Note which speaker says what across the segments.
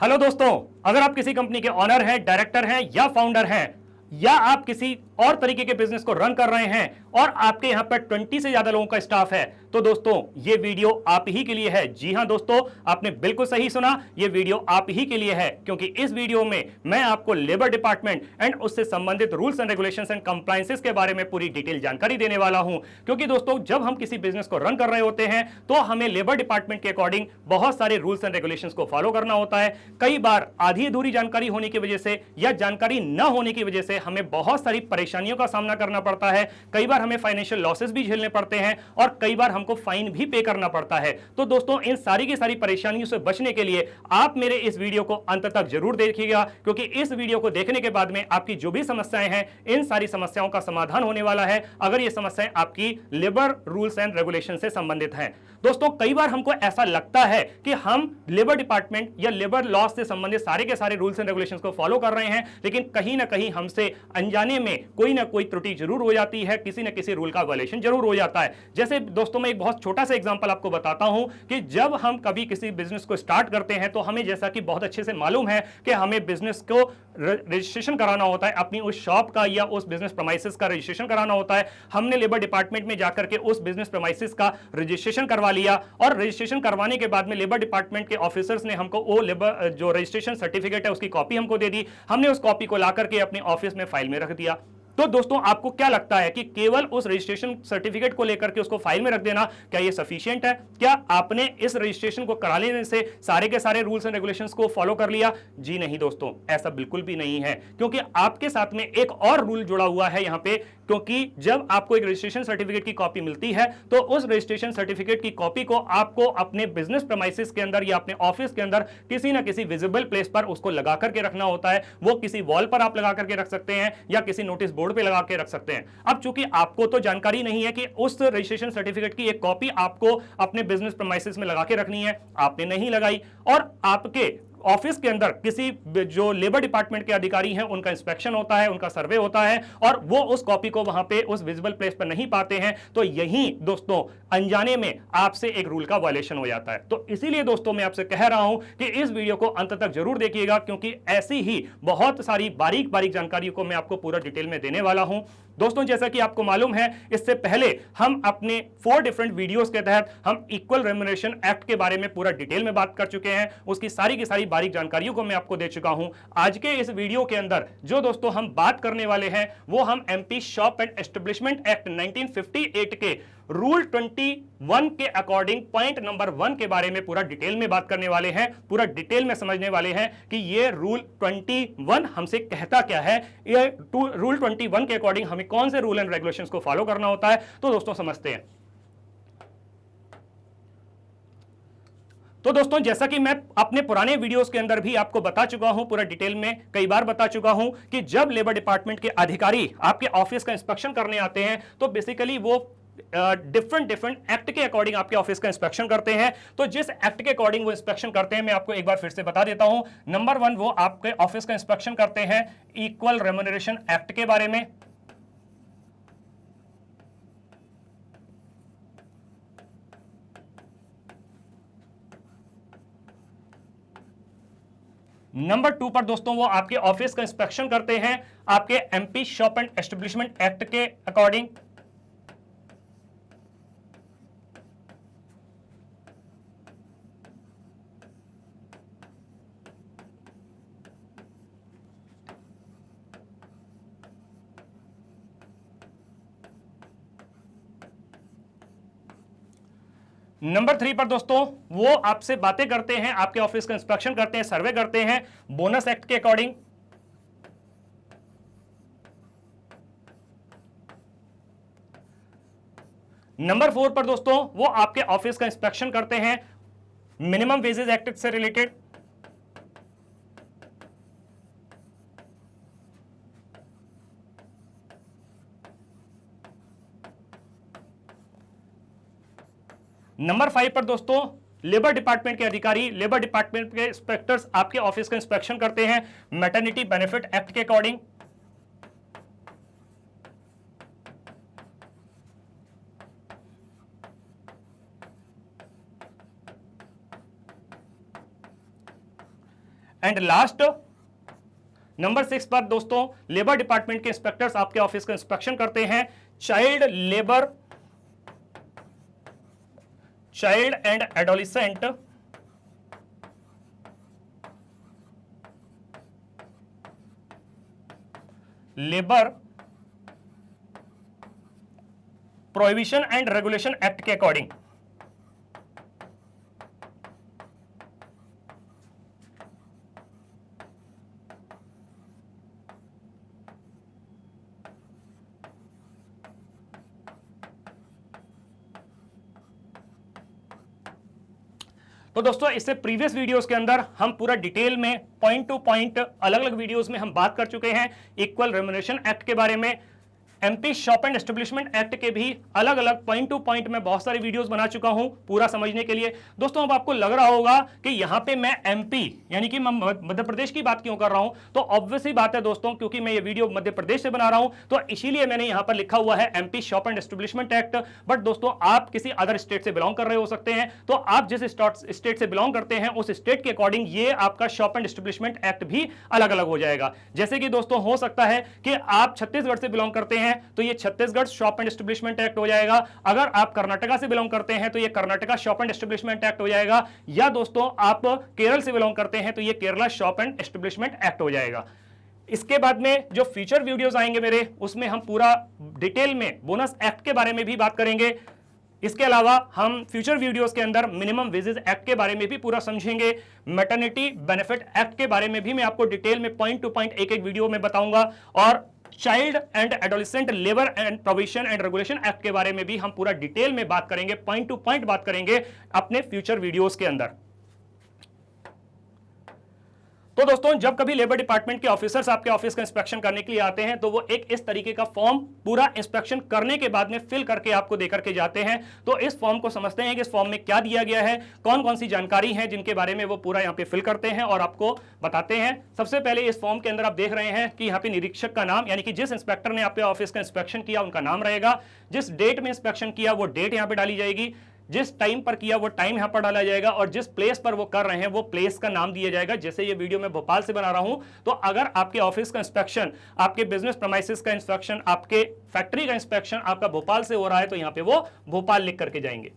Speaker 1: Hello दोस्तों, अगर आप किसी कंपनी के ऑनर हैं, डायरेक्टर हैं या फाउंडर हैं, या आप किसी और तरीके के बिजनेस को रन कर रहे हैं और आपके यहां पर 20 से ज्यादा लोगों का स्टाफ है, तो दोस्तों ये वीडियो आप ही के लिए है। जी हां दोस्तों, आपने बिल्कुल सही सुना, ये वीडियो आप ही के लिए है, क्योंकि इस वीडियो में मैं आपको लेबर डिपार्टमेंट एंड उससे संबंधित rules and regulations and compliances के बारे में पूरी डिटेल जानकारी देने वाला हूं। क्योंकि दोस्तों, जब हम किसी बिजनेस को रन कर रहे होते हैं तो हमें लेबर डिपार्टमेंट के अकॉर्डिंग बहुत सारे रूल्स एंड रेगुलेशंस को फॉलो करना होता है। कई बार आधी अधूरी जानकारी होने की वजह से या जानकारी न होने की वजह से हमें बहुत सारी परेशानियों का सामना करना पड़ता है। कई बार हमें फाइनेंशियल लॉसेस भी झेलने पड़ते हैं और कई बार हमको फाइन भी पे करना पड़ता है। तो दोस्तों, इन सारी की सारी परेशानियों से बचने के लिए आप मेरे इस वीडियो को अंत तक जरूर देखिएगा, क्योंकि इस वीडियो को देखने के बाद में आपकी जो भी समस्याएं हैं, इन सारी समस्याओं का समाधान होने वाला है, अगर ये समस्याएं आपकी लेबर रूल्स एंड रेगुलेशन से संबंधित हैं। दोस्तों, कई बार हमको ऐसा लगता है कि हम लेबर डिपार्टमेंट या लेबर लॉ से संबंधित सारे के सारे रूल्स एंड रेगुलेशंस को फॉलो कर रहे हैं, लेकिन कहीं ना कहीं हमसे अनजाने में कोई ना कोई त्रुटि जरूर हो जाती है, किसी ना किसी रूल का वायलेशन जरूर हो जाता है। जैसे दोस्तों, मैं एक बहुत छोटा सा एग्जांपल आपको बताता हूं कि जब हम कभी किसी बिजनेस को स्टार्ट करते हैं तो हमें, जैसा कि बहुत अच्छे से मालूम है, कि हमें बिजनेस को रजिस्ट्रेशन कराना होता है, अपनी उस शॉप का या उस बिजनेस प्रेमाइसेस का रजिस्ट्रेशन कराना होता है। हमने लेबर डिपार्टमेंट में जाकर के उस बिजनेस प्रेमाइसेस का रजिस्ट्रेशन करवा लिया और रजिस्ट्रेशन करवाने के बाद में लेबर डिपार्टमेंट के ऑफिसर्स ने हमको वो लेबर जो रजिस्ट्रेशन सर्टिफिकेट है उसकी कॉपी हमको दे दी। हमने उस कॉपी को ला करके अपने ऑफिस में फाइल में रख दिया। तो दोस्तों, आपको क्या लगता है कि केवल उस रजिस्ट्रेशन सर्टिफिकेट को लेकर के उसको फाइल में रख देना क्या ये सफिशिएंट है? क्या आपने इस रजिस्ट्रेशन को करा लेने से सारे के सारे रूल्स एंड रेगुलेशंस को फॉलो कर लिया? जी नहीं दोस्तों, ऐसा बिल्कुल भी नहीं है, क्योंकि आपके साथ में एक और रूल जुड़ा हुआ है यहां पे। क्योंकि जब आपको एक रजिस्ट्रेशन सर्टिफिकेट की कॉपी मिलती है तो उस रजिस्ट्रेशन सर्टिफिकेट की कॉपी को आपको अपने बिजनेस प्रेमाइसेस के अंदर या अपने ऑफिस के अंदर किसी ना किसी विजिबल प्लेस पर उसको लगा करके रखना होता है। वो किसी वॉल पर आप लगा करके रख सकते हैं या किसी नोटिस बोर्ड पे लगा के रख सकते हैं। अब चूंकि आपको तो जानकारी नहीं है कि उस रजिस्ट्रेशन सर्टिफिकेट की एक कॉपी आपको अपने बिजनेस प्रेमाइसेस में लगा के रखनी है, आपने नहीं लगाई, और आपके ऑफिस के अंदर किसी जो लेबर डिपार्टमेंट के अधिकारी हैं उनका इंस्पेक्शन होता है, उनका सर्वे होता है, और वो उस कॉपी को वहां पे उस विजिबल प्लेस पर नहीं पाते हैं, तो यही दोस्तों अनजाने में आपसे एक रूल का वायलेशन हो जाता है। तो इसीलिए दोस्तों, मैं आपसे कह रहा हूं कि इस वीडियो को अंत तक जरूर देखिएगा, क्योंकि ऐसी ही बहुत सारी बारीक बारीक जानकारी को मैं आपको पूरा डिटेल में देने वाला हूं। दोस्तों, जैसा कि आपको मालूम है, इससे पहले हम अपने 4 डिफरेंट वीडियोस के तहत हम इक्वल रेम्युनरेशन एक्ट के बारे में पूरा डिटेल में बात कर चुके हैं। उसकी सारी की सारी बारीक जानकारियों को मैं आपको दे चुका हूं। आज के इस वीडियो के अंदर जो दोस्तों हम बात करने वाले हैं वो हम MP shop and establishment act 1958 के रूल 21 के अकॉर्डिंग पॉइंट नंबर 1 के बारे में पूरा डिटेल में बात करने वाले हैं, पूरा डिटेल में समझने वाले हैं कि ये रूल 21 हमसे कहता क्या है, ये रूल 21 के अकॉर्डिंग हमें कौन से रूल एंड रेगुलेशंस को फॉलो करना होता है। तो दोस्तों समझते हैं। तो दोस्तों, जैसा कि मैं अपने पुराने वीडियोस के अंदर भी आपको बता चुका हूं, पूरा डिटेल में कई बार बता चुका हूं, कि जब लेबर डिपार्टमेंट के अधिकारी आपके ऑफिस का इंस्पेक्शन करने आते हैं तो बेसिकली वो डिफरेंट एक्ट के अकॉर्डिंग आपके ऑफिस का इंस्पेक्शन करते हैं। तो जिस एक्ट के अकॉर्डिंग वो इंस्पेक्शन करते हैं, मैं आपको एक बार फिर से बता देता हूं। नंबर 1, वो आपके ऑफिस का इंस्पेक्शन करते हैं इक्वल रेम्युनरेशन एक्ट के बारे में। नंबर 2 पर दोस्तों वो आपके ऑफिस का इंस्पेक्शन करते हैं आपके MP shop and establishment act के अकॉर्डिंग। नंबर 3 पर दोस्तों वो आपसे बातें करते हैं, आपके ऑफिस का इंस्पेक्शन करते हैं, सर्वे करते हैं बोनस एक्ट के अकॉर्डिंग। नंबर 4 पर दोस्तों वो आपके ऑफिस का इंस्पेक्शन करते हैं मिनिमम वेजेस एक्ट से रिलेटेड। नंबर 5 पर दोस्तों लेबर डिपार्टमेंट के अधिकारी, लेबर डिपार्टमेंट के इंस्पेक्टर्स आपके ऑफिस का इंस्पेक्शन करते हैं मैटरनिटी बेनिफिट एक्ट के अकॉर्डिंग। एंड लास्ट नंबर 6 पर दोस्तों लेबर डिपार्टमेंट के इंस्पेक्टर्स आपके ऑफिस का इंस्पेक्शन करते हैं। Child and adolescent labour prohibition and regulation act के अकॉर्डिंग तो दोस्तों इससे प्रीवियस वीडियोस के अंदर हम पूरा डिटेल में पॉइंट टू पॉइंट अलग अलग वीडियोस में हम बात कर चुके हैं। इक्वल रेम्युनरेशन एक्ट के बारे में, MP shop and establishment act के भी अलग अलग पॉइंट टू पॉइंट में बहुत सारी वीडियोस बना चुका हूं पूरा समझने के लिए। दोस्तों अब आपको लग रहा होगा कि यहां पे मैं एमपी यानी कि मैं मध्य प्रदेश की बात क्यों कर रहा हूं, तो ऑब्वियस ही बात है दोस्तों, क्योंकि मैं ये वीडियो मध्य प्रदेश से बना रहा हूं तो इसीलिए मैंने यहां पर लिखा हुआ है MP shop and establishment act. But दोस्तों आप किसी अदर स्टेट से बिलोंग कर रहे हो सकते हैं, तो आप जिस स्टेट से बिलोंग करते हैं उस स्टेट के अकॉर्डिंग ये आपका शॉप एंड एस्टेब्लिशमेंट एक्ट भी अलग अलग हो जाएगा। जैसे कि दोस्तों हो सकता है कि आप छत्तीसगढ़ से बिलोंग करते हैं तो ये Chhattisgarh shop and establishment act हो जाएगा। अगर आप कर्नाटका से बिलोंग करते हैं तो ये Karnataka shop and establishment act हो जाएगा। या दोस्तों आप केरल से बिलोंग करते हैं तो ये Kerala shop and establishment act हो जाएगा। इसके बाद में जो फ्यूचर वीडियोस आएंगे मेरे, उसमें हम पूरा डिटेल में बोनस एक्ट के बारे में भी बात करेंगे। इसके अलावा हम फ्यूचर वीडियोस के अंदर मिनिमम वेजेस एक्ट के बारे में भी पूरा समझेंगे। मैटरनिटी बेनिफिट एक्ट के बारे में भी मैं आपको डिटेल में पॉइंट टू पॉइंट एक एक वीडियो में बताऊंगा। और child and adolescent labour and provision and regulation act के बारे में भी हम पूरा डिटेल में बात करेंगे, पॉइंट टू पॉइंट बात करेंगे अपने फ्यूचर वीडियोस के अंदर। तो दोस्तों जब कभी लेबर डिपार्टमेंट के ऑफिसर्स आपके ऑफिस का इंस्पेक्शन करने के लिए आते हैं तो वो एक इस तरीके का फॉर्म पूरा इंस्पेक्शन करने के बाद में फिल करके आपको देकर के जाते हैं। तो इस फॉर्म को समझते हैं कि इस फॉर्म में क्या दिया गया है, कौन कौन सी जानकारी है जिनके बारे में वो पूरा यहाँ पे फिल करते हैं और आपको बताते हैं। सबसे पहले इस फॉर्म के अंदर आप देख रहे हैं कि यहाँ पे निरीक्षक का नाम, यानी कि जिस इंस्पेक्टर ने आपके ऑफिस का इंस्पेक्शन किया उनका नाम रहेगा। जिस डेट में इंस्पेक्शन किया वो डेट यहाँ पे डाली जाएगी, जिस टाइम पर किया वो टाइम यहां पर डाला जाएगा, और जिस प्लेस पर वो कर रहे हैं वो प्लेस का नाम दिया जाएगा। जैसे ये वीडियो मैं भोपाल से बना रहा हूं, तो अगर आपके ऑफिस का इंस्पेक्शन, आपके बिजनेस प्रेमाइसेस का इंस्पेक्शन, आपके फैक्ट्री का इंस्पेक्शन आपका भोपाल से हो रहा है तो यहां पे वो भोपाल लिख करके जाएंगे।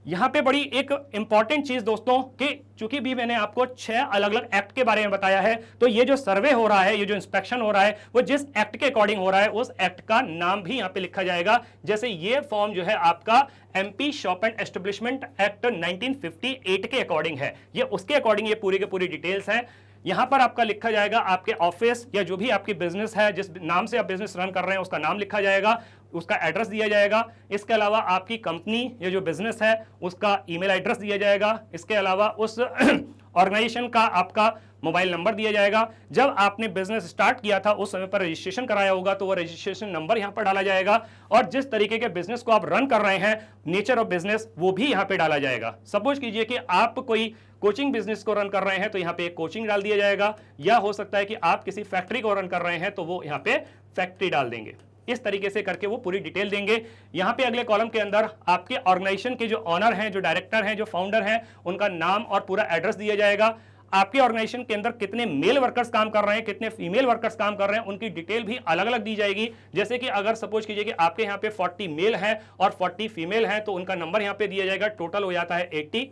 Speaker 1: यहां पे बड़ी एक इंपॉर्टेंट चीज दोस्तों कि चूंकि भी मैंने आपको 6 अलग अलग एक्ट के बारे में बताया है, तो ये जो सर्वे हो रहा है, ये जो इंस्पेक्शन हो रहा है, वो जिस एक्ट के अकॉर्डिंग हो रहा है उस एक्ट का नाम भी यहां पे लिखा जाएगा। जैसे ये फॉर्म जो है आपका MP shop and establishment act 1958 के अकॉर्डिंग है, ये उसके अकॉर्डिंग ये पूरी के पूरी डिटेल्स हैं। यहां पर आपका लिखा जाएगा आपके ऑफिस या जो भी आपकी बिजनेस है, जिस नाम से आप बिजनेस रन कर रहे हैं उसका नाम लिखा जाएगा, उसका एड्रेस दिया जाएगा। इसके अलावा आपकी कंपनी या जो बिजनेस है उसका ईमेल एड्रेस दिया जाएगा। इसके अलावा उस ऑर्गेनाइजेशन का आपका मोबाइल नंबर दिया जाएगा। जब आपने बिजनेस स्टार्ट किया था उस समय पर रजिस्ट्रेशन कराया होगा तो वो रजिस्ट्रेशन नंबर यहां पर डाला जाएगा, और जिस तरीके के बिजनेस को आप रन कर रहे हैं, नेचर ऑफ बिजनेस, वो भी यहां पे डाला जाएगा। सपोज कीजिए कि आप कोई कोचिंग बिजनेस को रन कर रहे हैं तो यहां पे एक कोचिंग डाल दिया जाएगा, या हो सकता है कि आप किसी फैक्ट्री को रन कर रहे हैं तो वो यहां पे फैक्ट्री डाल देंगे। इस तरीके से करके वो पूरी डिटेल देंगे। यहां पे अगले कॉलम के अंदर आपके ऑर्गेनाइजेशन के जो ऑनर हैं, जो डायरेक्टर हैं, जो फाउंडर हैं, उनका नाम और पूरा एड्रेस दिया जाएगा। आपके ऑर्गेनाइजेशन के अंदर कितने मेल वर्कर्स काम कर रहे हैं, कितने फीमेल वर्कर्स काम कर रहे हैं, उनकी डिटेल भी अलग अलग दी जाएगी। जैसे कि अगर सपोज कीजिए कि आपके यहाँ पे 40 मेल हैं और 40 फीमेल हैं तो उनका नंबर यहाँ पे दिया जाएगा, टोटल हो जाता है 80।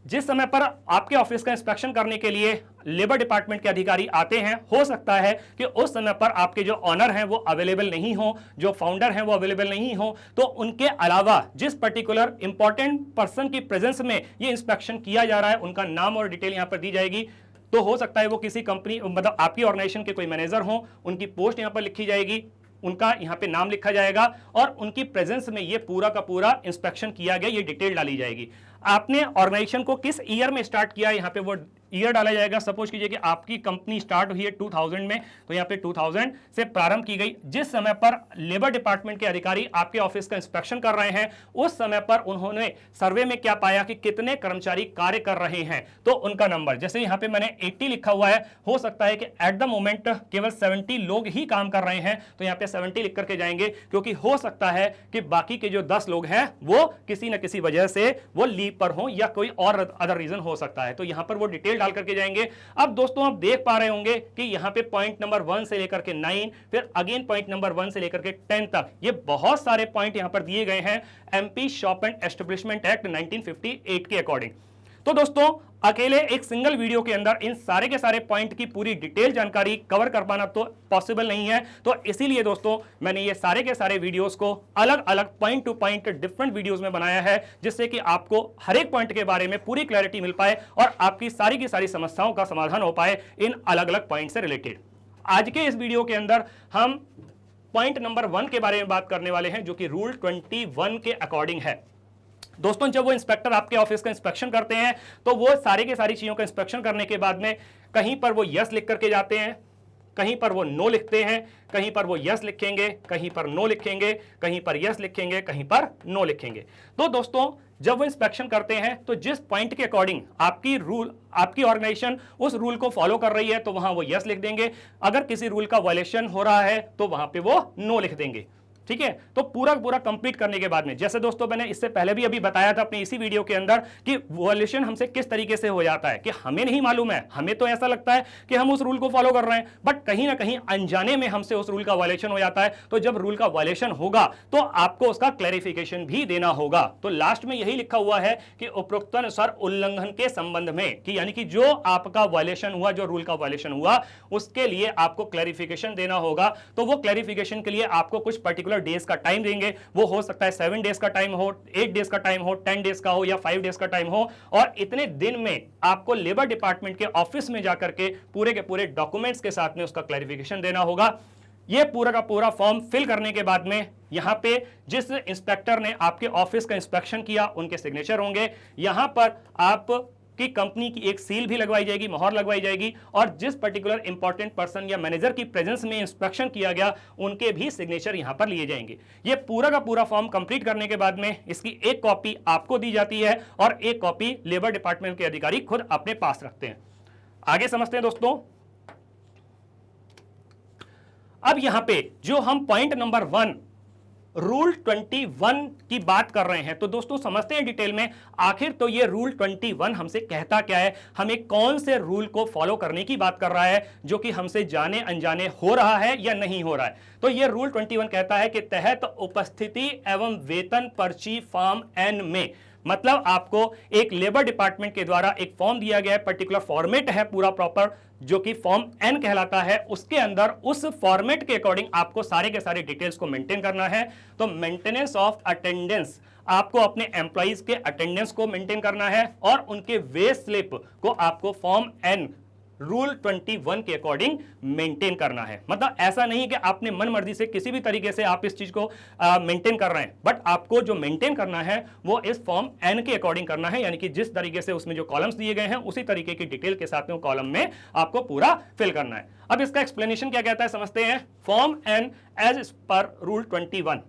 Speaker 1: जिस समय पर आपके ऑफिस का इंस्पेक्शन करने के लिए लेबर डिपार्टमेंट के अधिकारी आते हैं, हो सकता है कि उस समय पर आपके जो ऑनर हैं वो अवेलेबल नहीं हो, जो फाउंडर हैं वो अवेलेबल नहीं हो, तो उनके अलावा जिस पर्टिकुलर इंपॉर्टेंट पर्सन की प्रेजेंस में ये इंस्पेक्शन किया जा रहा है उनका नाम और डिटेल यहां पर दी जाएगी। तो हो सकता है वो किसी कंपनी, मतलब आपकी ऑर्गेनाइजेशन के कोई मैनेजर हो, उनकी पोस्ट यहां पर लिखी जाएगी, उनका यहां पे नाम लिखा जाएगा, और उनकी प्रेजेंस में ये पूरा का पूरा इंस्पेक्शन किया गया, ये डिटेल डाली जाएगी। आपने ऑर्गेनाइजेशन को किस ईयर में स्टार्ट किया, यहां पे वो ईयर डाला जाएगा। सपोज कीजिए कि आपकी कंपनी स्टार्ट हुई है 2000 में, तो यहाँ पे 2000 से प्रारंभ की गई। जिस समय पर लेबर डिपार्टमेंट के अधिकारी आपके ऑफिस का इंस्पेक्शन कर रहे हैं, उस समय पर उन्होंने सर्वे में क्या पाया कि कितने कर्मचारी कार्य कर रहे हैं, तो उनका नंबर, जैसे यहाँ पे मैंने 80 लिखा हुआ है, हो सकता है कि एट द मोमेंट केवल 70 लोग ही काम कर रहे हैं, तो यहाँ पे 70 लिख करके जाएंगे, क्योंकि हो सकता है कि बाकी के जो 10 लोग हैं वो किसी न किसी वजह से वो लीव पर हो या कोई और अदर रीजन हो सकता है, तो यहां पर वो डिटेल डाल करके जाएंगे। अब दोस्तों आप देख पा रहे होंगे कि यहां पे पॉइंट नंबर 1 से लेकर के 9, फिर अगेन पॉइंट नंबर 1 से लेकर के 10 तक ये बहुत सारे पॉइंट यहां पर दिए गए हैं MP shop and establishment act 1958 के अकॉर्डिंग। तो दोस्तों अकेले एक सिंगल वीडियो के अंदर इन सारे के सारे पॉइंट की पूरी डिटेल जानकारी कवर कर पाना तो पॉसिबल नहीं है, तो इसीलिए दोस्तों मैंने ये सारे के सारे वीडियोस को अलग अलग point two point different videos में बनाया है, जिससे कि आपको हर एक पॉइंट के बारे में पूरी क्लैरिटी मिल पाए और आपकी सारी की सारी समस्याओं का समाधान हो पाए इन अलग अलग पॉइंट से रिलेटेड। आज के इस वीडियो के अंदर हम पॉइंट नंबर 1 के बारे में बात करने वाले हैं, जो कि रूल 21 के अकॉर्डिंग है। दोस्तों जब वो इंस्पेक्टर आपके ऑफिस का इंस्पेक्शन करते हैं, तो वो सारे के सारी चीजों का इंस्पेक्शन करने के बाद में कहीं पर वो यस लिख करके जाते हैं, कहीं पर वो नो लिखते हैं, कहीं पर वो यस लिखेंगे, कहीं पर नो लिखेंगे, कहीं पर यस लिखेंगे, कहीं पर नो लिखेंगे। तो दोस्तों जब वो इंस्पेक्शन करते हैं, तो जिस पॉइंट के अकॉर्डिंग आपकी ऑर्गेनाइजेशन उस रूल को फॉलो कर रही है, तो वहां वो यस लिख देंगे। अगर किसी रूल का वायलेशन हो रहा है, तो वहां पे वो नो लिख देंगे। ठीक है, तो पूरा कंप्लीट करने के बाद में, जैसे दोस्तों मैंने इससे पहले भी अभी बताया था अपनी इसी वीडियो के अंदर कि वॉल्यूशन हमसे किस तरीके से हो जाता है कि हमें नहीं मालूम है, हमें तो ऐसा लगता है कि हम उस रूल को फॉलो कर रहे हैं, बट कहीं ना कहीं अनजाने में हमसे उस रूल का वायलेशन हो जाता है। तो जब रूल का वायलेशन होगा तो आपको उसका क्लैरिफिकेशन भी देना होगा। तो लास्ट में यही लिखा हुआ है कि उपरोक्तानुसार उल्लंघन के संबंध में, कि यानी कि जो आपका वायलेशन हुआ, जो रूल का वायलेशन हुआ, उसके लिए आपको क्लैरिफिकेशन देना होगा। तो वो क्लैरिफिकेशन के लिए आपको कुछ पर्टिकुलर डेज का टाइम देंगे। वो हो सकता है 7 डेज का टाइम हो, 8 डेज का टाइम हो, 10 डेज का हो या 5 डेज का टाइम हो, और इतने दिन में आपको लेबर डिपार्टमेंट के ऑफिस में जाकर के पूरे के पूरे डॉक्यूमेंट्स के साथ में उसका क्लैरिफिकेशन देना होगा। ये पूरा का पूरा फॉर्म फिल करने के बाद में यहां पे जिस इंस्पेक्टर ने आपके ऑफिस का इंस्पेक्शन किया उनके सिग्नेचर होंगे। यहां पर आप कि कंपनी की एक सील भी लगवाई जाएगी, मोहर लगवाई जाएगी, और जिस पर्टिकुलर इंपॉर्टेंट पर्सन या मैनेजर की प्रेजेंस में इंस्पेक्शन किया गया उनके भी सिग्नेचर यहां पर लिए जाएंगे। ये पूरा का पूरा फॉर्म कंप्लीट करने के बाद में इसकी एक कॉपी आपको दी जाती है और एक कॉपी लेबर डिपार्टमेंट के अधिकारी खुद अपने पास रखते हैं। आगे समझते हैं दोस्तों। अब यहां पे जो हम पॉइंट नंबर 1 रूल 21 की बात कर रहे हैं, तो दोस्तों समझते हैं डिटेल में आखिर तो ये रूल 21 हमसे कहता क्या है, हमें कौन से रूल को फॉलो करने की बात कर रहा है, जो कि हमसे जाने अनजाने हो रहा है या नहीं हो रहा है। तो ये रूल 21 कहता है कि तहत उपस्थिति एवं वेतन पर्ची फॉर्म N में, मतलब आपको एक लेबर डिपार्टमेंट के द्वारा एक फॉर्म दिया गया है, पर्टिकुलर फॉर्मेट है पूरा प्रॉपर, जो कि फॉर्म N कहलाता है। उसके अंदर उस फॉर्मेट के अकॉर्डिंग आपको सारे के सारे डिटेल्स को मेंटेन करना है। तो मेंटेनेंस ऑफ अटेंडेंस, आपको अपने एम्प्लॉइज के अटेंडेंस को मेंटेन करना है और उनके वेज स्लिप को आपको फॉर्म N रूल 21 के अकॉर्डिंग मेंटेन करना है। मतलब ऐसा नहीं कि आपने मन मर्जी से किसी भी तरीके से आप इस चीज को मेंटेन कर रहे हैं, बट आपको जो मेंटेन करना है वो इस फॉर्म N के अकॉर्डिंग करना है, यानी कि जिस तरीके से उसमें जो कॉलम्स दिए गए हैं उसी तरीके की डिटेल के साथ में कॉलम में आपको पूरा फिल करना है। अब इसका एक्सप्लेनेशन क्या कहता है समझते हैं। फॉर्म N एज पर रूल 21,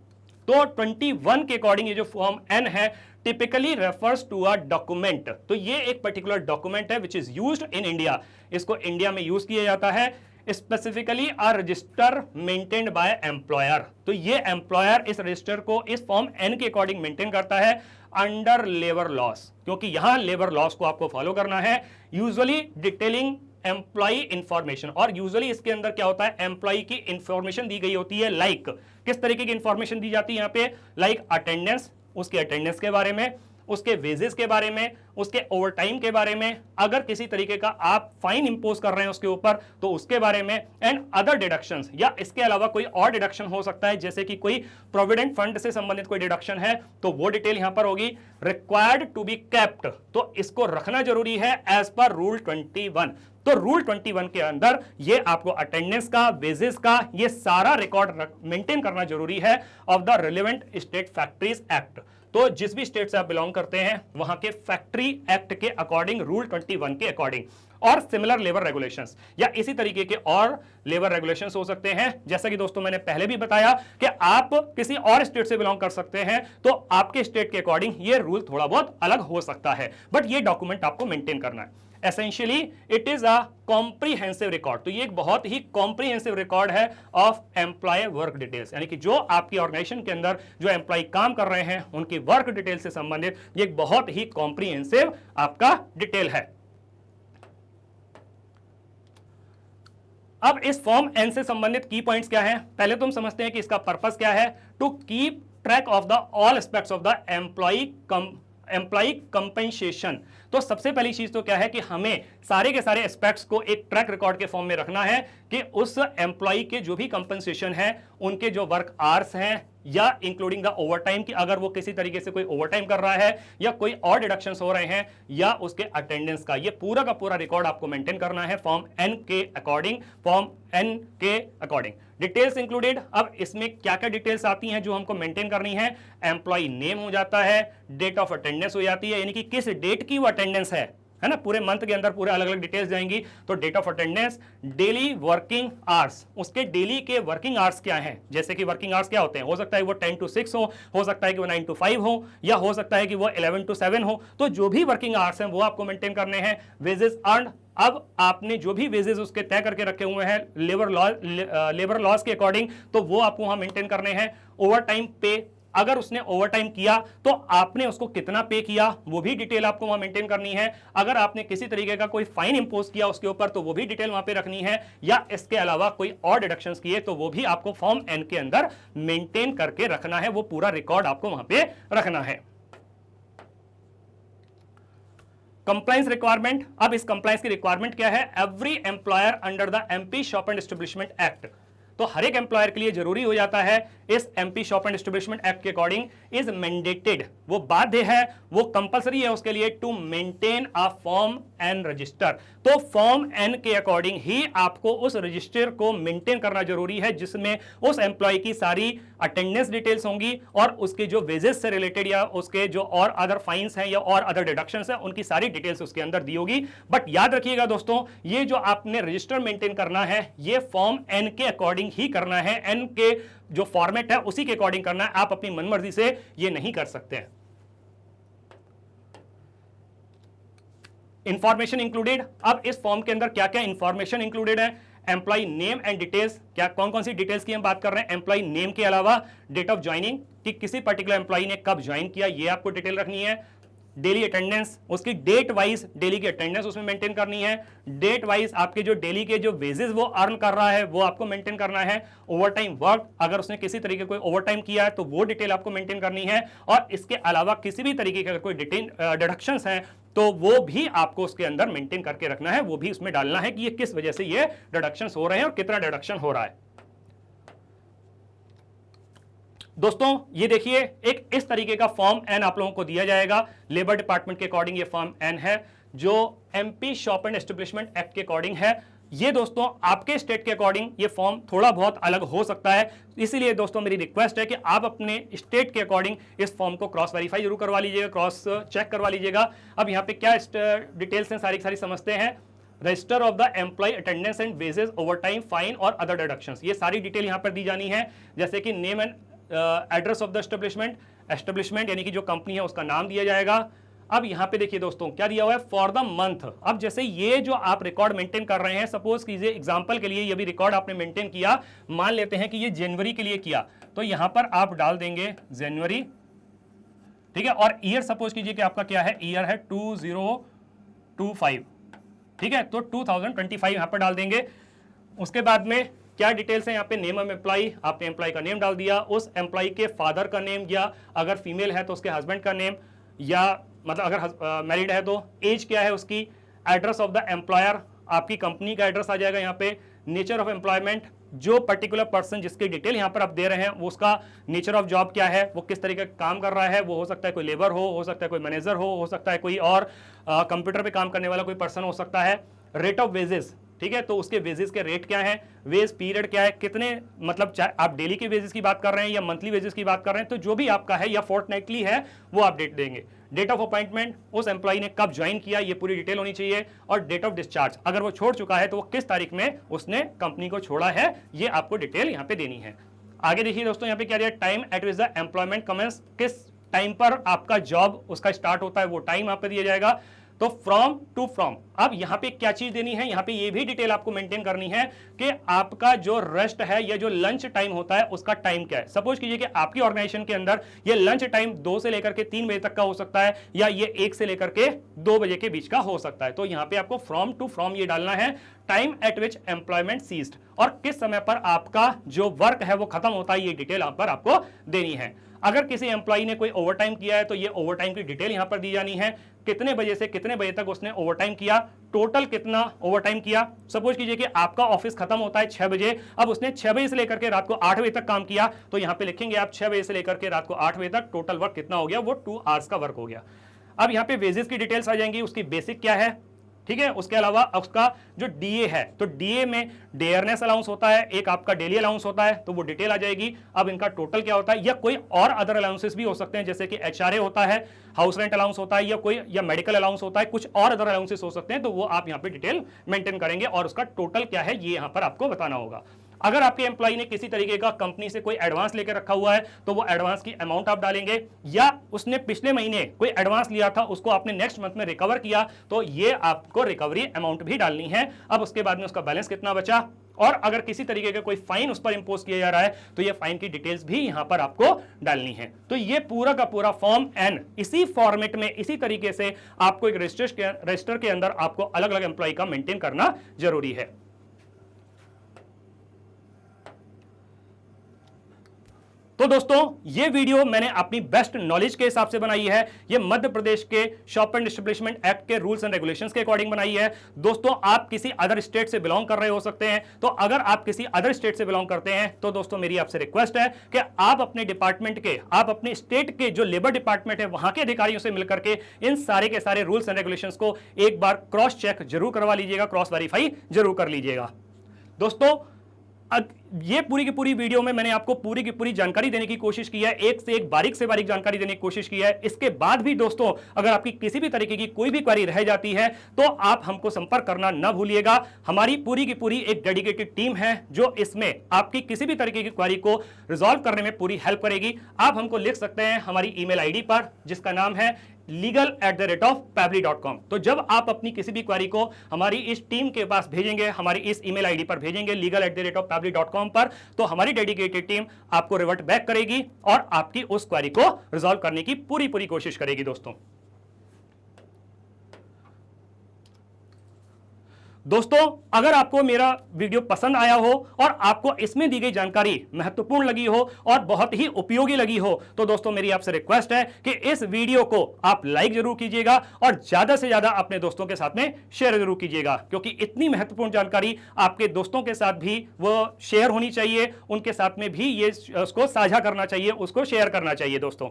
Speaker 1: तो 21 के अकॉर्डिंग ये जो फॉर्म N है typically refers to a document, तो ये एक पर्टिकुलर डॉक्यूमेंट है which is used in India, इसको इंडिया में यूज किया जाता है, specifically a register maintained by employer. तो ये एम्प्लॉयर इस रजिस्टर को इस फॉर्म N के अकॉर्डिंग मेंटेन करता है अंडर लेबर लॉस, क्योंकि यहां लेबर लॉस को आपको फॉलो करना है। यूजुअली डिटेलिंग एम्प्लॉई इंफॉर्मेशन, और यूजुअली इसके अंदर क्या होता है, एम्प्लॉई की इंफॉर्मेशन दी गई होती है। लाइक किस तरीके की इंफॉर्मेशन दी जाती है यहाँ पे, लाइक अटेंडेंस, उसके अटेंडेंस के बारे में, उसके वेजेस के बारे में, उसके ओवरटाइम के बारे में, अगर किसी तरीके का आप फाइन इंपोज कर रहे हैं उसके ऊपर तो उसके बारे में, एंड अदर डिडक्शंस, या इसके अलावा कोई और डिडक्शन हो सकता है, जैसे कि कोई प्रोविडेंट फंड से संबंधित कोई डिडक्शन है तो वो डिटेल यहां पर होगी। रिक्वायर्ड टू बी केप्ट, तो इसको रखना जरूरी है एज पर रूल 21। तो रूल 21 के अंदर ये आपको अटेंडेंस का, वेजेस का, ये सारा रिकॉर्ड मेंटेन करना जरूरी है of the relevant state factories act. तो जिस भी स्टेट से आप बिलोंग करते हैं वहां के फैक्ट्री एक्ट के अकॉर्डिंग, रूल 21 के अकॉर्डिंग, और सिमिलर लेबर रेगुलेशंस या इसी तरीके के और लेबर रेगुलेशंस हो सकते हैं। जैसा कि दोस्तों मैंने पहले भी बताया कि आप किसी और स्टेट से बिलोंग कर सकते हैं, तो आपके स्टेट के अकॉर्डिंग ये रूल थोड़ा बहुत अलग हो सकता है, बट ये डॉक्यूमेंट आपको मेंटेन करना है। Essentially it is a comprehensive record. तो ये एक बहुत ही कॉम्प्रिहेंसिव रिकॉर्ड है ऑफ एम्प्लॉय वर्क डिटेल्स, यानी कि जो आपकी ऑर्गेनाइजेशन के अंदर जो एम्प्लॉय काम कर रहे हैं उनकी वर्क डिटेल से संबंधित ये एक बहुत ही कॉम्प्रिहेंसिव आपका डिटेल है। अब इस फॉर्म एन से संबंधित की पॉइंट्स क्या हैं? पहले तो हम समझते हैं कि इसका पर्पस क्या है। To keep track of the all aspects of the employ compensation. तो सबसे पहली चीज तो क्या है कि हमें सारे के सारे एस्पेक्ट्स को एक ट्रैक रिकॉर्ड के फॉर्म में रखना है कि उस एम्प्लॉय के जो भी कंपेंसेशन है, उनके जो वर्क आवर्स हैं या इंक्लूडिंग द ओवरटाइम, की अगर वो किसी तरीके से कोई ओवरटाइम कर रहा है या कोई और डिडक्शंस हो रहे हैं, या उसके अटेंडेंस का, ये पूरा का पूरा रिकॉर्ड आपको मेंटेन करना है फॉर्म एन के अकॉर्डिंग। फॉर्म एन के अकॉर्डिंग डिटेल्स इंक्लूडेड। अब इसमें क्या क्या डिटेल्स आती हैं जो हमको मेंटेन करनी है? एम्प्लॉय नेम हो जाता है, डेट ऑफ अटेंडेंस हो जाती है, यानी कि किस डेट की वो अटेंडेंस है ना, पूरे मंथ के अंदर पूरे अलग अलग डिटेल्स जाएंगी। तो date of attendance, daily working hours, उसके डेली के वर्किंग आवर्स क्या हैं, जैसे कि वर्किंग आवर्स क्या होते हैं, हो सकता है वो 10 to 6 हो सकता है कि वो 9 to 5 हो, या हो सकता है कि वो 11 to 7 हो। तो जो भी वर्किंग आवर्स हैं वो आपको मेंटेन करने हैं। वेजेस अर्न, अब आपने जो भी वेजेस उसके तय करके रखे हुए हैं लेबर लॉज के अकॉर्डिंग, तो वो आपको वहां मेंटेन करने हैं। ओवर टाइम पे, अगर उसने ओवरटाइम किया तो आपने उसको कितना पे किया, वो भी डिटेल आपको वहां मेंटेन करनी है। अगर आपने किसी तरीके का कोई फाइन इंपोज किया उसके ऊपर, तो वो भी डिटेल वहां पे रखनी है, या इसके अलावा कोई और डिडक्शंस किए तो वो भी आपको फॉर्म एन के अंदर मेंटेन करके रखना है। वो पूरा रिकॉर्ड आपको वहां पे रखना है। Compliance requirement. अब इस कंप्लायंस की रिक्वायरमेंट क्या है? Every employer under the MP shop and establishment act. तो हर एक एम्प्लॉयर के लिए जरूरी हो जाता है इस MP shop and establishment act के अकॉर्डिंग, इज मैंडेटेड, वो बाध्य है, वो कंपलसरी है उसके लिए, to maintain a form N register. तो फॉर्म एन के अकॉर्डिंग ही आपको उस रजिस्टर को मेंटेन करना जरूरी है, जिसमें उस एम्प्लॉय की सारी अटेंडेंस डिटेल्स होंगी और उसके जो वेजेस से रिलेटेड या उसके जो और अदर फाइन्स हैं या और अदर डिडक्शंस हैं, उनकी सारी डिटेल्स उसके अंदर दी होगी। बट याद रखिएगा दोस्तों, ये जो आपने रजिस्टर मेंटेन करना है ये फॉर्म एन के अकॉर्डिंग ही करना है। एन के जो फॉर्मेट है उसी के अकॉर्डिंग करना है, आप अपनी मनमर्जी से ये नहीं कर सकते हैं। Information included. अब इस फॉर्म के अंदर क्या क्या इंफॉर्मेशन इंक्लूडेड है? एम्प्लॉय नेम एंड डिटेल्स, क्या कौन कौन सी डिटेल्स की हम बात कर रहे हैं? एम्प्लॉय नेम के अलावा डेट ऑफ ज्वाइनिंग, कि किसी पर्टिकुलर एम्प्लॉय ने कब ज्वाइन किया, ये आपको डिटेल रखनी है। डेली अटेंडेंस, उसकी डेट वाइज डेली की अटेंडेंस उसमें मेंटेन करनी है। डेट वाइज आपके जो डेली के जो वेजेस वो अर्न कर रहा है वो आपको मेंटेन करना है। ओवरटाइम वर्क, अगर उसने किसी तरीके कोई ओवरटाइम किया है तो वो डिटेल आपको मेंटेन करनी है। और इसके अलावा किसी भी तरीके के अगर कोई डिडक्शंस हैं तो वो भी आपको उसके अंदर मेंटेन करके रखना है, वो भी उसमें डालना है कि ये किस वजह से ये डिडक्शंस हो रहे हैं और कितना डिडक्शन हो रहा है। दोस्तों ये देखिए, एक इस तरीके का फॉर्म एन आप लोगों को दिया जाएगा। लेबर डिपार्टमेंट के अकॉर्डिंग ये फॉर्म एन है, जो MP shop and establishment act के अकॉर्डिंग है। ये दोस्तों आपके स्टेट के अकॉर्डिंग ये फॉर्म थोड़ा बहुत अलग हो सकता है, इसीलिए दोस्तों मेरी रिक्वेस्ट है कि आप अपने स्टेट के अकॉर्डिंग इस फॉर्म को क्रॉस वेरीफाई जरूर करवा लीजिएगा, क्रॉस चेक करवा लीजिएगा। अब यहाँ पे क्या डिटेल्स हैं सारी समझते हैं। Register of the employ attendance and wages, overtime, fine और अदर डिडक्शंस, ये सारी डिटेल यहाँ पर दी जानी है। जैसे कि name and address of the establishment यानी कि जो कंपनी है उसका नाम दिया जाएगा। अब यहां पे देखिए दोस्तों क्या दिया हुआ है, फॉर द मंथ। अब जैसे ये जो आप रिकॉर्ड मेंटेन कर रहे हैं, सपोज कीजिए एग्जांपल के लिए ये भी रिकॉर्ड आपने मेंटेन किया, मान लेते हैं कि ये जनवरी के लिए किया, तो यहां पर आप डाल देंगे जनवरी, ठीक है। और ईयर सपोज कीजिए कि आपका क्या है, ईयर है 2025, ठीक है, तो 2025 यहां पर डाल देंगे। उसके बाद में क्या डिटेल्स है यहाँ पे, नेम ऑफ एम्प्लॉय, आपने एम्प्लॉय का नेम डाल दिया, उस एम्प्लॉय के फादर का नेम, या अगर फीमेल है तो उसके हस्बैंड का नेम, या मतलब अगर मैरिड है तो एज क्या है उसकी। एड्रेस ऑफ द एम्प्लॉयर, आपकी कंपनी का एड्रेस आ जाएगा यहाँ पे। नेचर ऑफ एम्प्लॉयमेंट, जो पर्टिकुलर पर्सन जिसकी डिटेल यहाँ पर आप दे रहे हैं वो उसका नेचर ऑफ जॉब क्या है, वो किस तरीके का काम कर रहा है, वो हो सकता है कोई लेबर हो सकता है कोई मैनेजर हो सकता है कोई और कंप्यूटर पे काम करने वाला कोई पर्सन हो सकता है। रेट ऑफ वेजेस, ठीक है, तो उसके वेजेस के रेट क्या है, वेज पीरियड क्या है, कितने मतलब चाहे आप डेली के वेजेस की बात कर रहे हैं या मंथली वेजेस की बात कर रहे हैं, तो जो भी आपका है या फोर्टनाइटली है वो आप डेट देंगे। डेट ऑफ अपॉइंटमेंट, उस एम्प्लॉय ने कब ज्वाइन किया ये पूरी डिटेल होनी चाहिए, और डेट ऑफ डिस्चार्ज, अगर वो छोड़ चुका है तो वो किस तारीख में उसने कंपनी को छोड़ा है, ये आपको डिटेल यहां पे देनी है। आगे देखिए दोस्तों, यहां पे क्या दिया, time at which the employment commences, किस टाइम पर आपका जॉब उसका स्टार्ट होता है वो टाइम यहां पे दिया जाएगा। तो फ्रॉम टू फ्रॉम, अब यहां पे क्या चीज देनी है, यहां पे ये भी डिटेल आपको मेंटेन करनी है कि आपका जो रेस्ट है या जो लंच टाइम होता है उसका टाइम क्या है। सपोज कीजिए कि आपकी ऑर्गेनाइजेशन के अंदर ये लंच टाइम 2 से लेकर के 3 बजे तक का हो सकता है, या ये 1 से लेकर के 2 बजे के बीच का हो सकता है। तो यहां पे आपको फ्रॉम टू फ्रॉम ये डालना है, time at which employment ceased, और किस समय पर आपका जो वर्क है वो खत्म होता है, ये डिटेल यहां पर आपको देनी है। अगर किसी एम्प्लॉय ने कोई ओवरटाइम किया है तो ये ओवरटाइम की डिटेल यहां पर दी जानी है, कितने बजे से कितने बजे तक उसने ओवरटाइम किया, टोटल कितना ओवरटाइम किया। सपोज कीजिए कि आपका ऑफिस खत्म होता है 6 बजे, अब उसने 6 बजे से लेकर के रात को 8 बजे तक काम किया, तो यहां पे लिखेंगे आप 6 बजे से लेकर के रात को 8 बजे तक टोटल वर्क कितना हो गया, वो 2 आवर्स का वर्क हो गया। अब यहां पे वेजेस की डिटेल्स आ जाएंगी, उसकी बेसिक क्या है, ठीक है, उसके अलावा उसका जो डीए है, तो डीए में डेयरनेस अलाउंस होता है, एक आपका डेली अलाउंस होता है, तो वो डिटेल आ जाएगी। अब इनका टोटल क्या होता है, या कोई और अदर अलाउंसेस भी हो सकते हैं, जैसे कि एचआरए होता है, हाउस रेंट अलाउंस होता है, या कोई या मेडिकल अलाउंस होता है, कुछ और अदर अलाउंसेस हो सकते हैं, तो वो आप यहाँ पे डिटेल मेंटेन करेंगे और उसका टोटल क्या है ये यहाँ पर आपको बताना होगा। अगर आपके एम्प्लॉय ने किसी तरीके का कंपनी से कोई एडवांस लेकर रखा हुआ है तो वो एडवांस की अमाउंट आप डालेंगे, या उसने पिछले महीने कोई एडवांस लिया था उसको आपने नेक्स्ट मंथ में रिकवर किया तो ये आपको रिकवरी अमाउंट भी डालनी है। अब उसके बाद में उसका बैलेंस कितना बचा, और अगर किसी तरीके का कोई फाइन उस पर इंपोज किया जा रहा है तो ये फाइन की डिटेल्स भी यहां पर आपको डालनी है। तो ये पूरा का पूरा फॉर्म एन इसी फॉर्मेट में इसी तरीके से आपको एक रजिस्टर के अंदर आपको अलग अलग एम्प्लॉय का मेंटेन करना जरूरी है। तो दोस्तों ये वीडियो मैंने अपनी बेस्ट नॉलेज के हिसाब से बनाई है, ये मध्य प्रदेश के शॉप एंड एस्टेब्लिशमेंट एक्ट के रूल्स एंड रेगुलेशंस के अकॉर्डिंग बनाई है। दोस्तों आप किसी अदर स्टेट से बिलोंग कर रहे हो सकते हैं, तो अगर आप किसी अदर स्टेट से बिलोंग करते हैं तो दोस्तों मेरी आपसे रिक्वेस्ट है कि आप अपने डिपार्टमेंट के, आप अपने स्टेट के जो लेबर डिपार्टमेंट है वहां के अधिकारियों से मिलकर के इन सारे के सारे रूल्स एंड रेगुलेशंस को एक बार क्रॉस चेक जरूर करवा लीजिएगा, क्रॉस वेरीफाई जरूर कर लीजिएगा। दोस्तों ये पूरी की पूरी वीडियो में मैंने आपको पूरी की पूरी जानकारी देने की कोशिश की है, एक से एक बारीक से बारीक जानकारी देने की कोशिश की है। इसके बाद भी दोस्तों अगर आपकी किसी भी तरीके की कोई भी क्वेरी रह जाती है तो आप हमको संपर्क करना ना भूलिएगा। हमारी पूरी की पूरी एक डेडिकेटेड टीम है जो इसमें आपकी किसी भी तरीके की क्वेरी को रिजॉल्व करने में पूरी हेल्प करेगी। आप हमको लिख सकते हैं हमारी ईमेल आईडी पर जिसका नाम है legal@pabbly.com। तो जब आप अपनी किसी भी क्वेरी को हमारी इस टीम के पास भेजेंगे, हमारी इस ईमेल आईडी पर भेजेंगे legal@pabbly.com पर, तो हमारी डेडिकेटेड टीम आपको रिवर्ट बैक करेगी और आपकी उस क्वेरी को रिजॉल्व करने की पूरी पूरी कोशिश करेगी। दोस्तों अगर आपको मेरा वीडियो पसंद आया हो और आपको इसमें दी गई जानकारी महत्वपूर्ण लगी हो और बहुत ही उपयोगी लगी हो तो दोस्तों मेरी आपसे रिक्वेस्ट है कि इस वीडियो को आप लाइक जरूर कीजिएगा और ज्यादा से ज्यादा अपने दोस्तों के साथ में शेयर जरूर कीजिएगा, क्योंकि इतनी महत्वपूर्ण जानकारी आपके दोस्तों के साथ भी वो शेयर होनी चाहिए, उनके साथ में भी ये उसको साझा करना चाहिए, उसको शेयर करना चाहिए दोस्तों।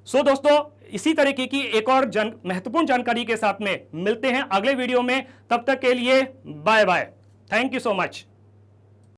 Speaker 1: दोस्तों इसी तरीके की एक और महत्वपूर्ण जानकारी के साथ में मिलते हैं अगले वीडियो में। तब तक के लिए bye bye, thank you so much.